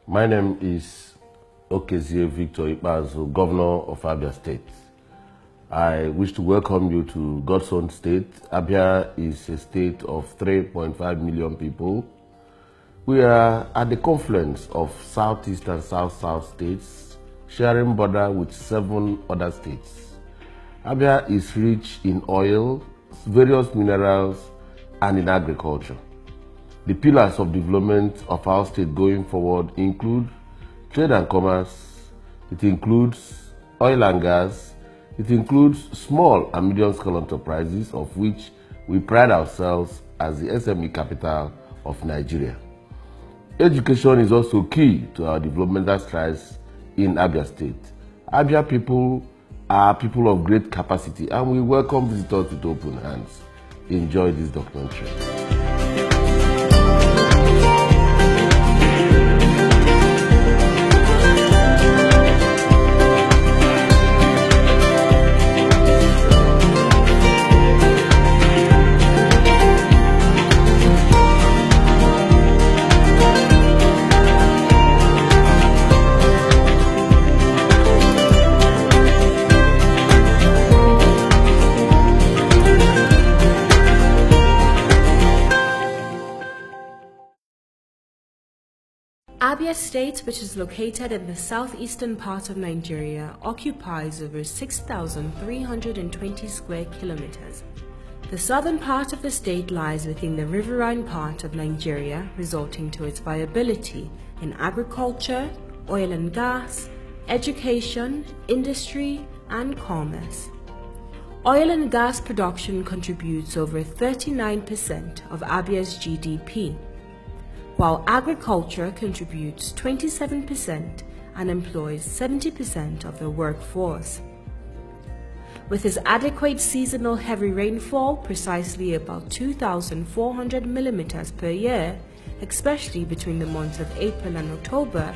My name is Okezie Victor Ikpeazu, Governor of Abia State. I wish to welcome you to God's own state. Abia is a state of 3.5 million people. We are at the confluence of southeast and south-south states, sharing border with 7 other states. Abia is rich in oil, various minerals, and in agriculture. The pillars of development of our state going forward include trade and commerce, it includes oil and gas, it includes small and medium-scale enterprises, of which we pride ourselves as the SME capital of Nigeria. Education is also key to our developmental strides in Abia State. Abia people are people of great capacity, and we welcome visitors with open hands. Enjoy this documentary. Abia State, which is located in the southeastern part of Nigeria, occupies over 6,320 square kilometers. The southern part of the state lies within the riverine part of Nigeria, resulting to its viability in agriculture, oil and gas, education, industry, and commerce. Oil and gas production contributes over 39% of Abia's GDP, while agriculture contributes 27% and employs 70% of the workforce. With its adequate seasonal heavy rainfall, precisely about 2,400 millimeters per year, especially between the months of April and October,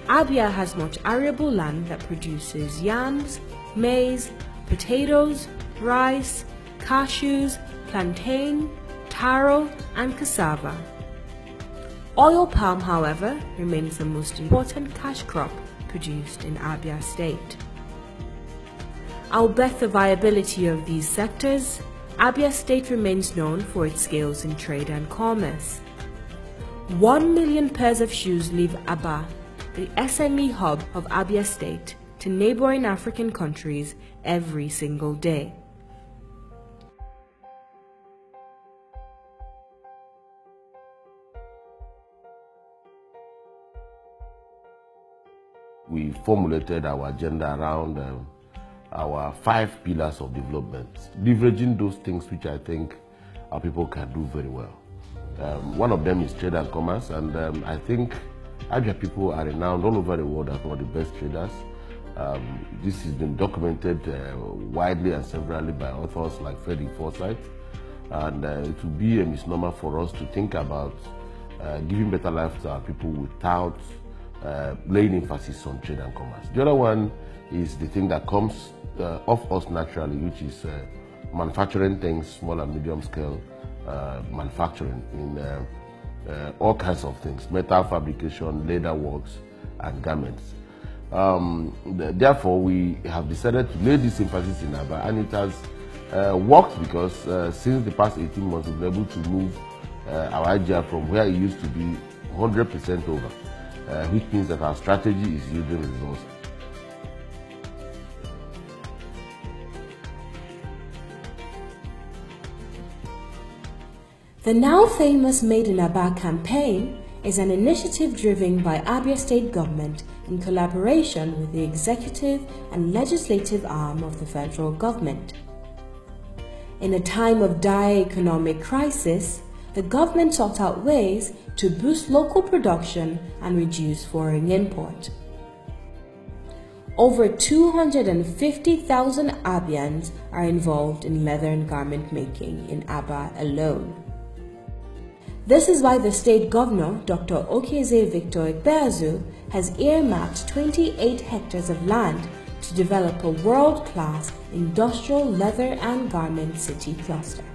Abia has much arable land that produces yams, maize, potatoes, rice, cashews, plantain, taro, and cassava. Oil palm, however, remains the most important cash crop produced in Abia State. Albeit the viability of these sectors, Abia State remains known for its skills in trade and commerce. 1 million pairs of shoes leave Aba, the SME hub of Abia State, to neighboring African countries every single day. We formulated our agenda around our 5 pillars of development, leveraging those things which I think our people can do very well. One of them is trade and commerce, and I think Abia people are renowned all over the world as one of the best traders. This has been documented widely and severally by authors like Frederick Forsyth, and it will be a misnomer for us to think about giving better life to our people without laying emphasis on trade and commerce. The other one is the thing that comes off us naturally, which is manufacturing things, small and medium scale manufacturing in all kinds of things, metal fabrication, leather works, and garments. Therefore, we have decided to lay this emphasis in Aba, and it has worked because since the past 18 months, we've been able to move our IGR from where it used to be 100% over. Which means that our strategy is yielding results. The now famous Made in Aba campaign is an initiative driven by Abia State government in collaboration with the executive and legislative arm of the federal government. In a time of dire economic crisis, the government sought out ways to boost local production and reduce foreign import. Over 250,000 Abians are involved in leather and garment making in Aba alone. This is why the state governor, Dr. Okezie Victor Ikpeazu, has earmarked 28 hectares of land to develop a world-class industrial leather and garment city cluster.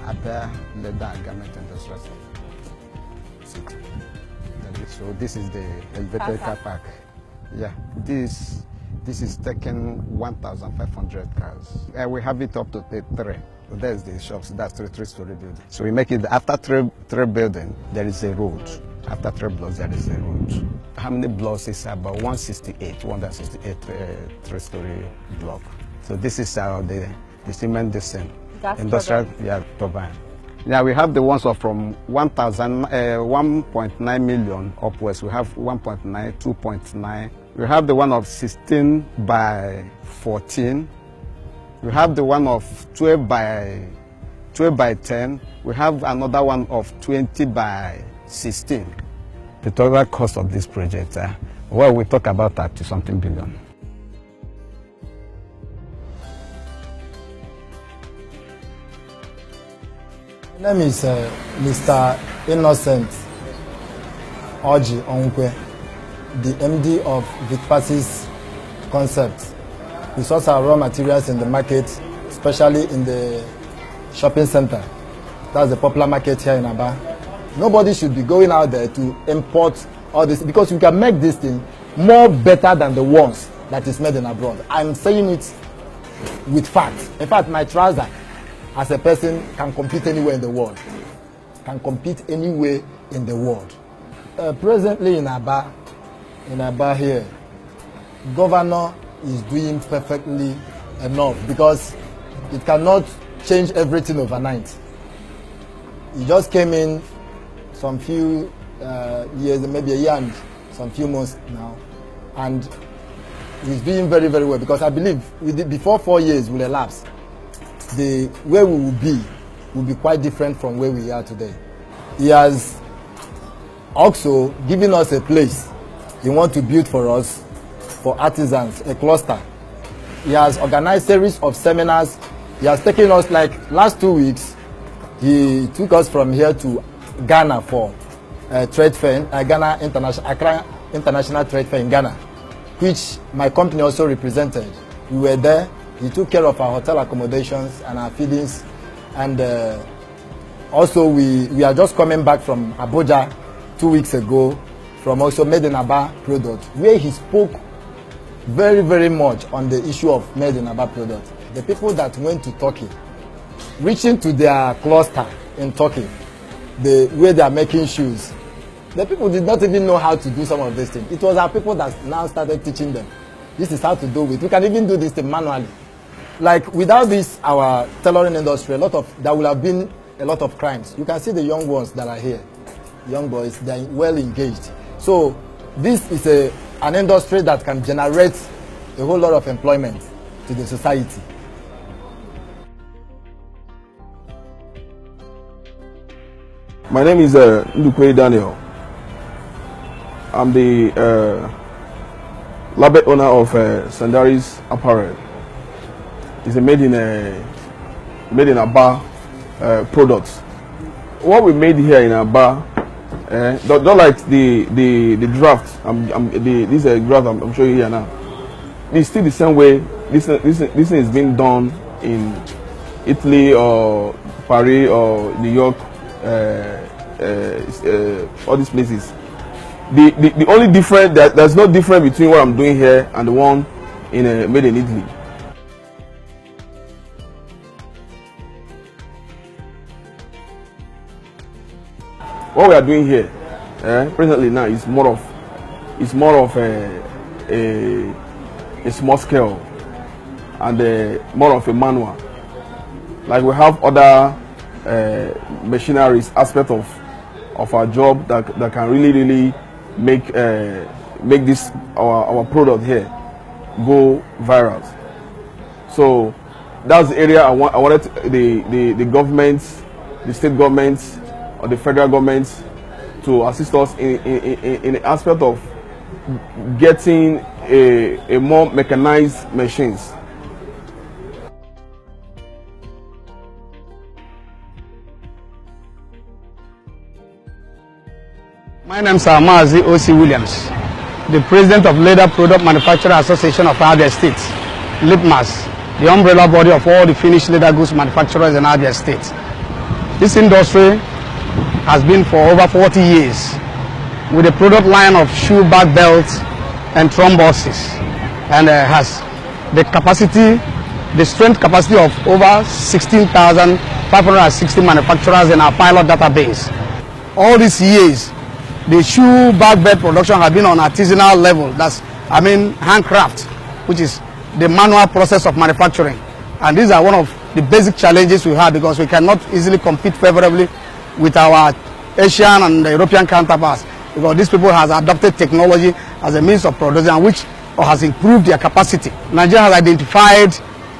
Abia Leather Garment Industrial City. So this is the elevated car park. Yeah, this is taking 1,500 cars. We have it up to 3. So there's the shops. That's 3-story building. So we make it after three building. There is a road. After 3 blocks, there is a road. How many blocks is about 168 3-story block. So this is the cement descent. Industrial turbine. Yeah, we have the ones of from 1.9 million upwards. We have 1.9, 2.9. We have the one of 16 by 14. We have the one of 12 by 10. We have another one of 20 by 16. The total cost of this project, well, we talk about 30-something billion. My name is Mr. Innocent Oji Onkwe, the MD of Vitpasis Concept. We source our raw materials in the market, especially in the shopping center. That's the popular market here in Aba. Nobody should be going out there to import all this because you can make this thing more better than the ones that is made in abroad. I'm saying it with facts. In fact, my trouser as a person can compete anywhere in the world. Presently in Aba here, governor is doing perfectly enough because it cannot change everything overnight. He just came in some few years, maybe a year and some few months now, and he's doing very, very well because I believe before 4 years will elapse, the way we will be quite different from where we are today. He has also given us a place he wants to build for us, for artisans, a cluster. He has organized a series of seminars. He has taken us, like last 2 weeks, he took us from here to Ghana for a trade fair, Ghana Accra International Trade Fair in Ghana, which my company also represented. We were there. He took care of our hotel accommodations and our feedings. And also we are just coming back from Abuja 2 weeks ago from also Made in Aba product, where he spoke very, very much on the issue of Made in Aba product. The people that went to Turkey, reaching to their cluster in Turkey, the way they are making shoes, the people did not even know how to do some of these things. It was our people that now started teaching them. This is how to do it. We can even do this thing manually. Like without this, our tailoring industry, there will have been a lot of crimes. You can see the young ones that are here, young boys, they are well engaged. So this is an industry that can generate a whole lot of employment to the society. My name is Ndukwe Daniel. I'm the label owner of Sandaris Apparel. It's a made in Aba product. What we made here in Aba, don't like the draft. This is a draft I'm showing you here now. It's still the same way. This is being done in Italy or Paris or New York. All these places. The only difference, there's no difference between what I'm doing here and the one made in Italy. What we are doing here presently now is more of a small scale and more of a manual. Like we have other machineries aspect of our job that can really make this our product here go viral. So that's the area I wanted the governments, the state governments or the federal governments to assist us in the aspect of getting a more mechanized machines. My name is Amazi O.C. Williams, the President of Leather Product Manufacturer Association of Abia State, LIPMAS, the umbrella body of all the finished leather goods manufacturers in Abia State. This industry has been for over 40 years with a product line of shoe bag belts and thrombosis, and has the capacity, the strength capacity of over 16,560 manufacturers in our pilot database. All these years, the shoe bag belt production has been on artisanal level. That's, handcraft, which is the manual process of manufacturing. And these are one of the basic challenges we have, because we cannot easily compete favorably with our Asian and European counterparts, because these people have adopted technology as a means of production, which has improved their capacity. Nigeria has identified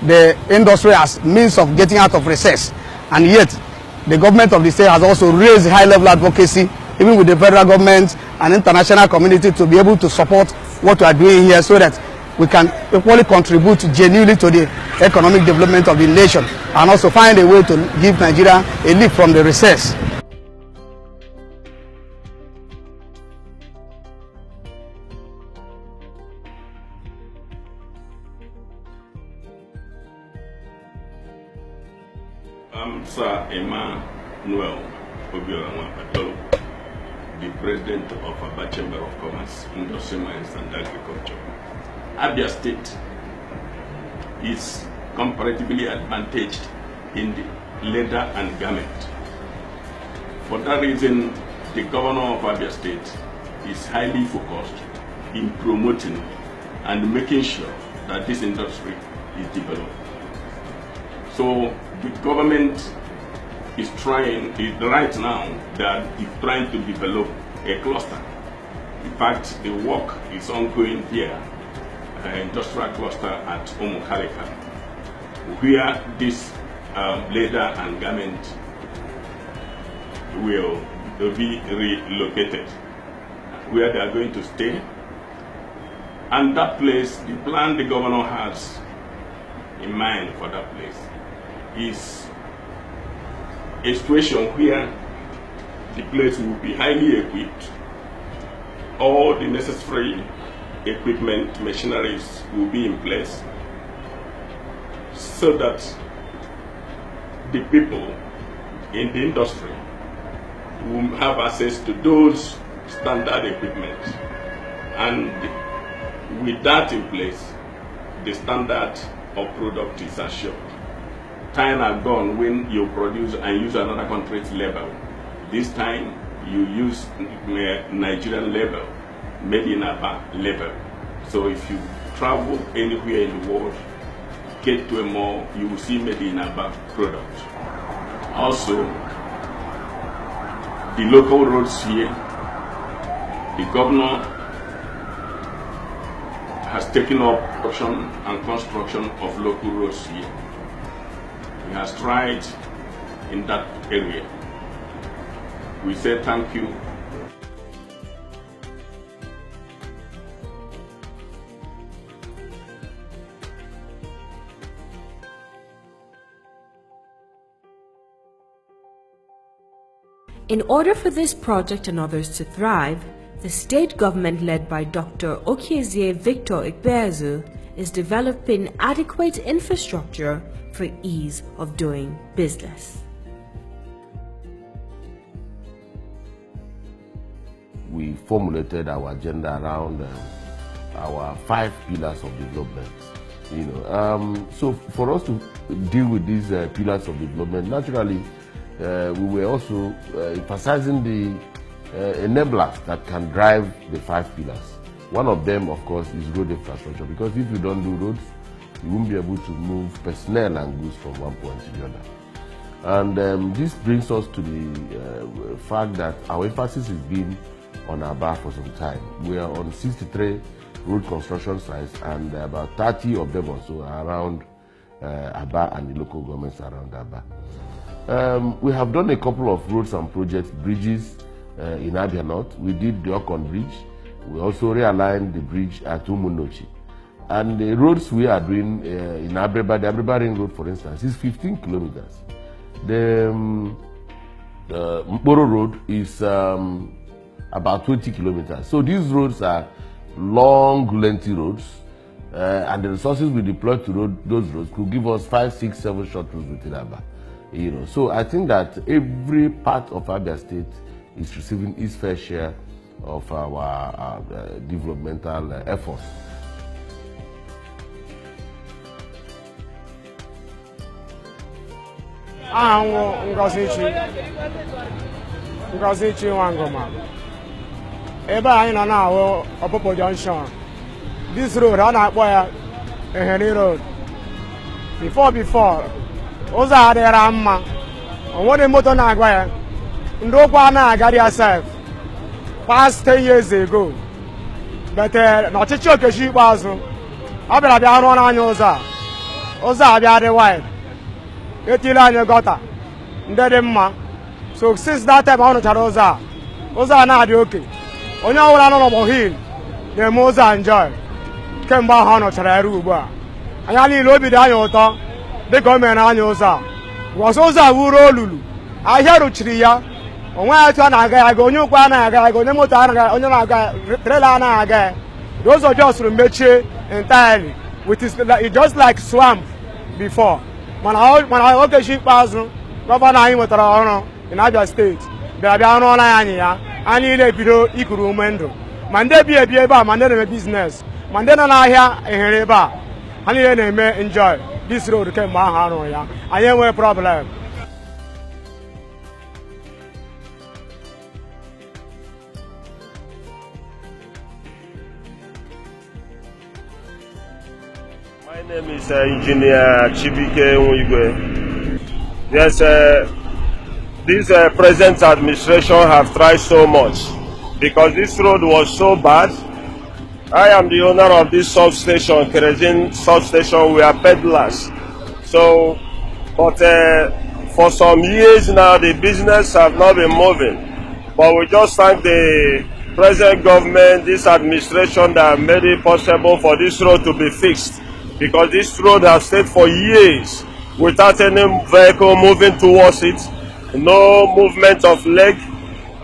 the industry as means of getting out of recess, and yet the government of the state has also raised high-level advocacy, even with the federal government and international community, to be able to support what we are doing here, so that we can equally contribute genuinely to the economic development of the nation, and also find a way to give Nigeria a lift from the recess. I'm Sir Emmanuel Obiora, the president of Abia Chamber of Commerce, Industry, Mines and Agriculture. Abia State is comparatively advantaged in the leather and garment. For that reason, the governor of Abia State is highly focused in promoting and making sure that this industry is developed. So the government is trying, right now, they is trying to develop a cluster. In fact, the work is ongoing here, industrial cluster at Umukarika, where this leather and garment will be relocated, where they are going to stay. And that place, the plan the governor has in mind for that place is a situation where the place will be highly equipped. All the necessary equipment, machineries will be in place, so that the people in the industry will have access to those standard equipment. And with that in place, the standard of product is assured. Time are gone when you produce and use another country's label. This time you use Nigerian label, made in Abia label. So if you travel anywhere in the world, get to a mall, you will see made in Abia product. Also, the local roads here, the governor has taken up production and construction of local roads here. He has tried in that area. We say thank you. In order for this project and others to thrive, the state government led by Dr. Okiezie Victor Ikpeazu is developing adequate infrastructure for ease of doing business. We formulated our agenda around our 5 pillars of development. So for us to deal with these pillars of development, naturally, we were also emphasizing the enablers that can drive the 5 pillars. One of them, of course, is road infrastructure, because if you don't do roads, you won't be able to move personnel and goods from one point to the other. And this brings us to the fact that our emphasis has been on Abia for some time. We are on 63 road construction sites, and about 30 of them or so are around Abia and the local governments around Abia. We have done a couple of roads and projects, bridges in Abia North. We did the Okon Bridge. We also realigned the bridge at Umunochi. And the roads we are doing in Abreba, the Abreba Ring Road, for instance, is 15 kilometers. The Mboro Road is about 20 kilometers. So these roads are long, lengthy roads, and the resources we deploy to those roads could give us 5, 6, 7 short roads within Abia. You know, so I think that every part of Abia State is receiving its fair share of our developmental efforts. Ngozi Wangoma. Ebe anyị nọ na-ahụ Opopo Junction. This road a na-akpọ ya Eheri Road. Before ụzọ adịghị mma. O nwere moto na-agwa ya. Ndị ụkwụ na-agara ya sef. Past 10 years ago. But n'ọchịchị Okechi ikpeazụ, ọ bịara bịa rụọ n'anya ụzọ a. Ụzọ a bịa dị wide. Etiri anyị gọta. Ndị dị mma. So since that time ọ rụchara ụzọ a na-adị oke. Onye ọbụla nọ n'Omo Hill na-eme ụzọ a enjoy. Kemgbe ahụ ọ nọchara ya ugbu a. Anya niile obi dị anyị ụtọ dịka o mere anyị ụzọ a. Gwọsọ ụzọ a wuru olulu. Ahịa rụchiri ya. O nweghị etu a na-aga ya aga, onye ụkwụ anaghị aga ya, onye moto anaghị, onye na-aga trailer anaghị aga ya. The ụzọ just mechie entirely with it just like swamp before. Mana Okechi ikpeazụ gọvanọ anyị nwetara ọrụ in Abia State bịa rụọla ya anyị ya. Anyị na-ebido ikuru ume ndụ. Ma ndị ebi ebe a, ma ndị na-eme biznes, ma ndị nọ n'ahịa Ehere ebe a, ha niile na-eme enjoy this road kemgbe ahụ arụrụ ya. Anyị enweghị problem. My name is Engineer Chibike Nwigwe. Yes, this present administration have tried so much because this road was so bad. I am the owner of this substation, Kerosene substation. We are peddlers. So, but for some years now, the business have not been moving. But we just thank the present government, this administration that made it possible for this road to be fixed. Because this road has stayed for years without any vehicle moving towards it, no movement of leg,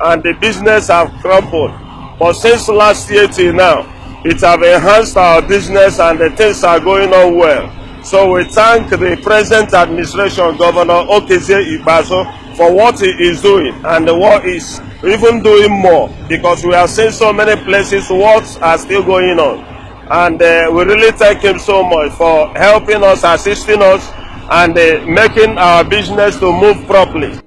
and the business have crumbled. But since last year till now, it have enhanced our business and the things are going on well. So we thank the present administration, Governor Okezie Ikpeazu, for what he is doing and what is even doing more, because we have seen so many places works are still going on. And we really thank him so much for helping us, assisting us, and making our business to move properly.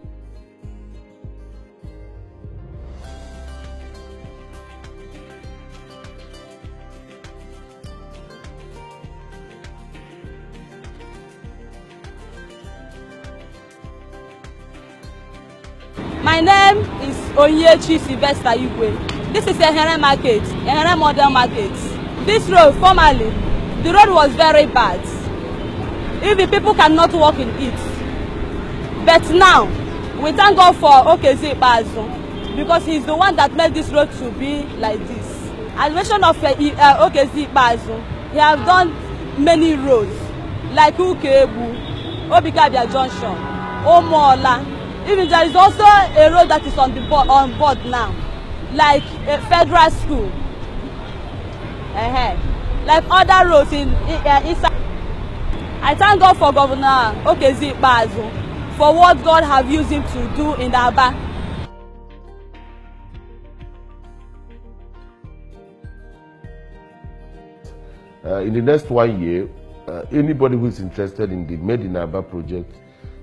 My name is Onyechi Sylvester Igwe. This is Ehere Market, Ehere Model Market. This road, formerly, the road was very bad. Even people cannot walk in it. But now, we thank God for Okezie Ikpeazu because he's the one that made this road to be like this. Administration of Okezie Ikpeazu, he has done many roads like Ukebu, Abia Junction, Omola. Even there is also a road that is on board now, like a federal school. Like other roads inside. I thank God for Governor Okezie Ikpeazu for what God have used him to do in Abia. In the next 1 year, anybody who is interested in the Made in Abia project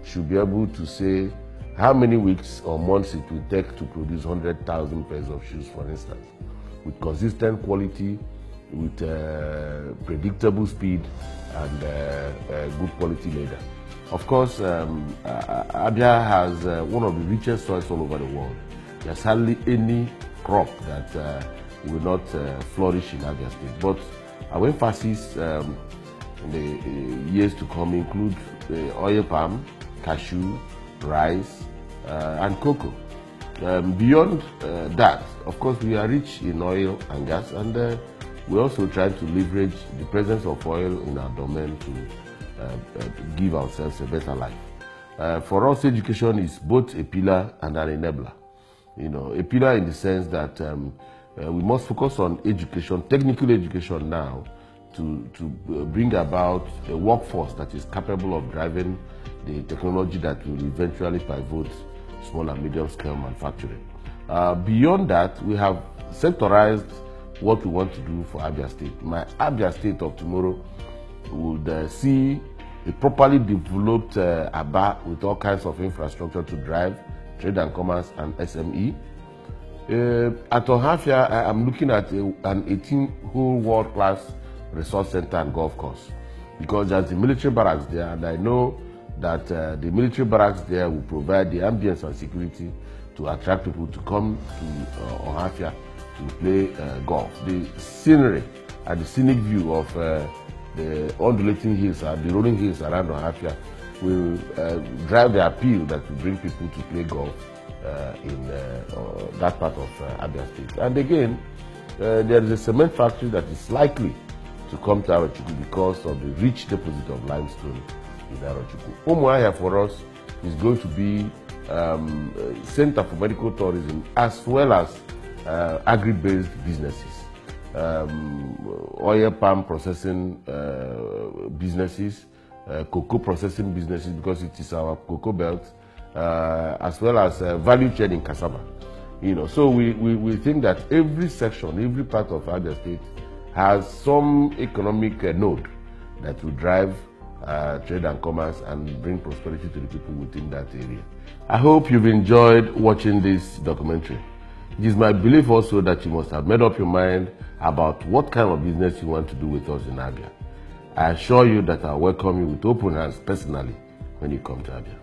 should be able to say how many weeks or months it will take to produce 100,000 pairs of shoes, for instance, with consistent quality, with predictable speed, and good quality leather. Of course, Abia has one of the richest soils all over the world. There's hardly any crop that will not flourish in Abia State. But our emphasis in the years to come include oil palm, cashew, rice, and cocoa. Beyond that, of course, we are rich in oil and gas, and we also try to leverage the presence of oil in our domain to give ourselves a better life. For us, education is both a pillar and an enabler. You know, a pillar in the sense that we must focus on education, technical education now, to bring about a workforce that is capable of driving the technology that will eventually pivot small and medium scale manufacturing. Beyond that, we have sectorized what we want to do for Abia State. My Abia State of tomorrow would see a properly developed Aba with all kinds of infrastructure to drive trade and commerce and SME. At Ohafia, I am looking at an 18-hole world-class resource center and golf course, because there's the military barracks there, and I know that the military barracks there will provide the ambience and security to attract people to come to Ohafia to play golf. The scenery and the scenic view of the undulating hills and the rolling hills around Ohafia will drive the appeal that will bring people to play golf in that part of Abia State. And again, there is a cement factory that is likely to come to Arochukwu because of the rich deposit of limestone in Arochukwu. Umuahia for us is going to be center for medical tourism as well as agri-based businesses. Oil palm processing businesses, cocoa processing businesses, because it is our cocoa belt, as well as value chain in cassava. So we think that every section, every part of Abia State has some economic node that will drive trade and commerce and bring prosperity to the people within that area. I hope you've enjoyed watching this documentary. It is my belief also that you must have made up your mind about what kind of business you want to do with us in Abia. I assure you that I'll welcome you with open hands personally when you come to Abia.